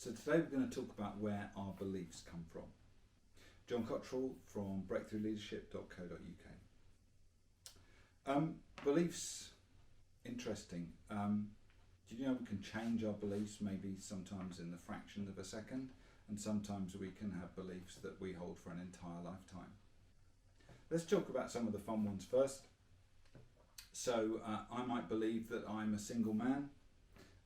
So today we're going to talk about where our beliefs come from. John Cottrell from �breakthroughleadership.co.uk. Beliefs, interesting. Do you know we can change our beliefs maybe sometimes in the fraction of a second, and sometimes we can have beliefs that we hold for an entire lifetime. Let's talk about some of the fun ones first. So I might believe that I'm a single man,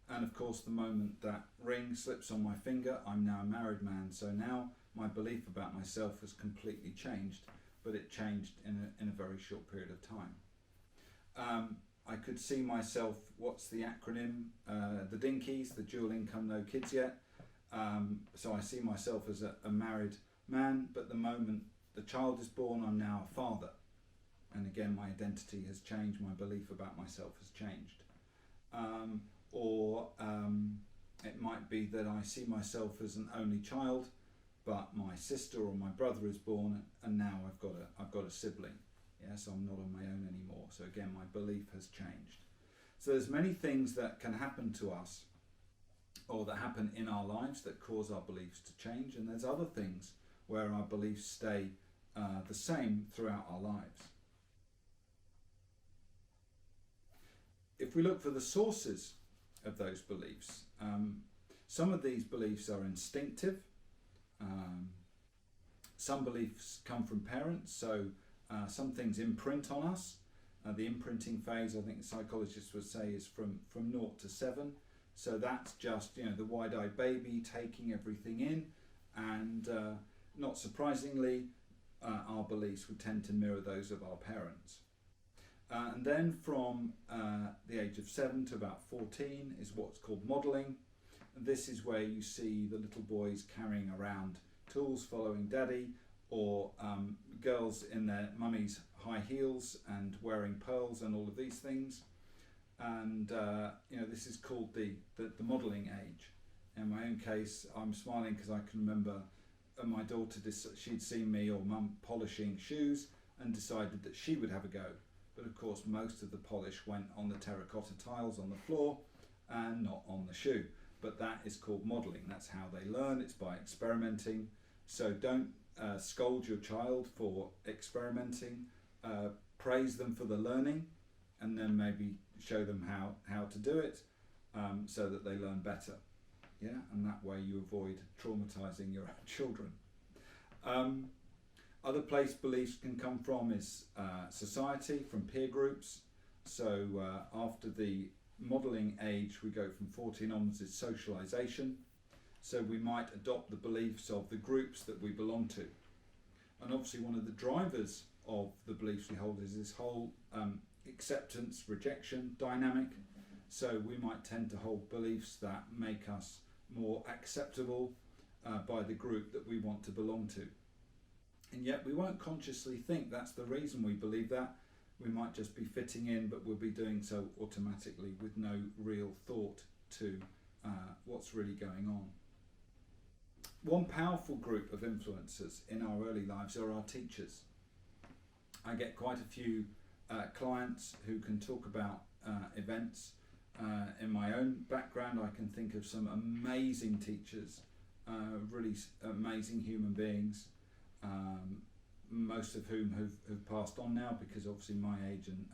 and of course the moment that ring slips on my finger, I'm now a married man. So now my belief about myself has completely changed, but it changed in a very short period of time. I could see myself, what's the acronym? The 𝐑𝐄𝐒, the dual income, no kids yet. So I see myself as a married man, but the moment the child is born, I'm now a father. And again, my identity has changed, my belief about myself has changed. Or it might be that I see myself as an only child, but my sister or my brother is born, and now I've got a sibling. Yeah, so I'm not on my own anymore. So again, my belief has changed. So there's many things that can happen to us, or that happen in our lives, that cause our beliefs to change, and there's other things where our beliefs stay the same throughout our lives. If we look for the sources of those beliefs, some of these beliefs are instinctive. Some beliefs come from parents, so some things imprint on us. The imprinting phase, I think psychologists would say, is from 0 to 7. So that's just, the wide-eyed baby taking everything in, and not surprisingly, our beliefs would tend to mirror those of our parents. And then from the age of 7 to about 14 is what's called modelling. This is where you see the little boys carrying around tools, following daddy, or girls in their mummy's high heels and wearing pearls and all of these things. And this is called the modelling age. In my own case, I'm smiling because I can remember my daughter, she'd seen me or mum polishing shoes and decided that she would have a go. But of course, most of the polish went on the terracotta tiles on the floor and not on the shoe. But that is called modelling. That's how they learn. It's by experimenting. So don't scold your child for experimenting. Praise them for the learning, and then maybe show them how to do it, so that they learn better. Yeah, and that way you avoid traumatizing your own children. Other place beliefs can come from is society, from peer groups. So after the modelling age, we go from 14 onwards, is socialisation. So we might adopt the beliefs of the groups that we belong to. And obviously one of the drivers of the beliefs we hold is this whole acceptance, rejection dynamic. So we might tend to hold beliefs that make us more acceptable by the group that we want to belong to. And yet we won't consciously think that's the reason we believe that. We might just be fitting in, but we'll be doing so automatically with no real thought to what's really going on. One powerful group of influencers in our early lives are our teachers. I get quite a few clients who can talk about events. In my own background, I can think of some amazing teachers, really amazing human beings, most of whom have passed on now, because obviously my age and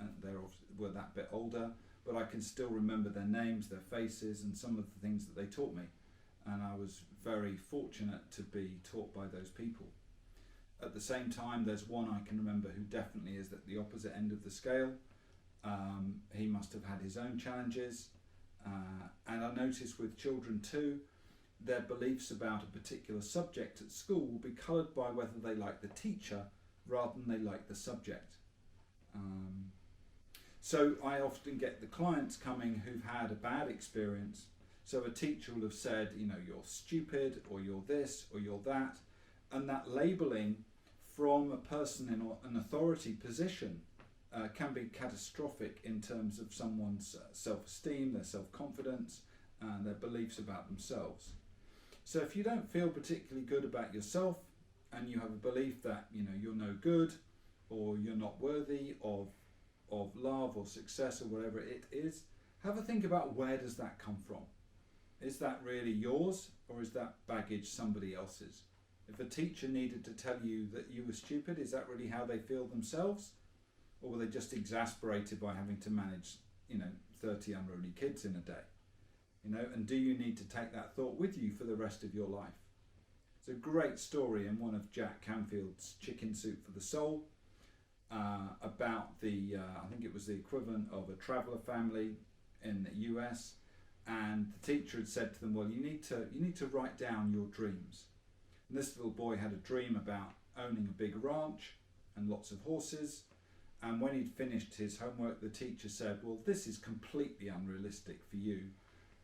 were that bit older, but I can still remember their names, their faces, and some of the things that they taught me. And I was very fortunate to be taught by those people. At the same time, there's one I can remember who definitely is at the opposite end of the scale. He must have had his own challenges. And I notice with children too, their beliefs about a particular subject at school will be coloured by whether they like the teacher rather than they like the subject. So I often get the clients coming who've had a bad experience. So a teacher will have said, you're stupid, or you're this, or you're that. And that labelling from a person in an authority position can be catastrophic in terms of someone's self-esteem, their self-confidence, and their beliefs about themselves. So if you don't feel particularly good about yourself, and you have a belief that you're no good, or you're not worthy of love or success or whatever it is, have a think about where does that come from. Is that really yours, or is that baggage somebody else's? If a teacher needed to tell you that you were stupid, is that really how they feel themselves? Or were they just exasperated by having to manage, 30 unruly kids in a day? And do you need to take that thought with you for the rest of your life? It's a great story in one of Jack Canfield's Chicken Soup for the Soul about I think it was the equivalent of a traveller family in the US, and the teacher had said to them, well, you need to write down your dreams. And this little boy had a dream about owning a big ranch and lots of horses. And when he'd finished his homework, the teacher said, well, this is completely unrealistic for you.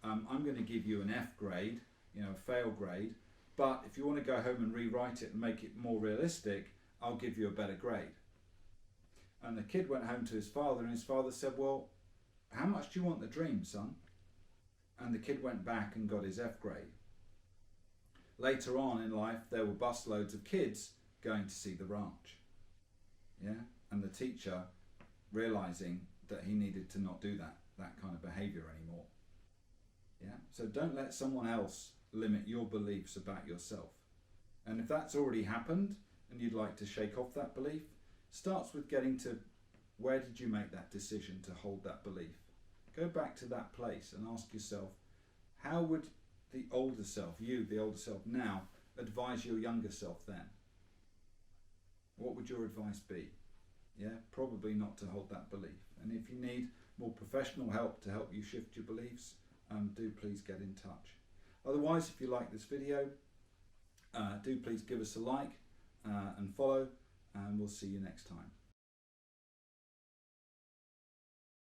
I'm going to give you an F grade, a fail grade. But if you want to go home and rewrite it and make it more realistic, I'll give you a better grade. And the kid went home to his father, and his father said, well, how much do you want the dream, son? And the kid went back and got his F grade. Later on in life, there were busloads of kids going to see the ranch. Yeah? And the teacher realizing that he needed to not do that kind of behavior anymore. Yeah? So don't let someone else limit your beliefs about yourself. And if that's already happened and you'd like to shake off that belief, starts with getting to where did you make that decision to hold that belief? Go back to that place and ask yourself, how would the older self, you, the older self now, advise your younger self then? What would your advice be? Yeah, probably not to hold that belief. And if you need more professional help to help you shift your beliefs, do please get in touch. Otherwise, if you like this video, do please give us a like and follow, and we'll see you next time.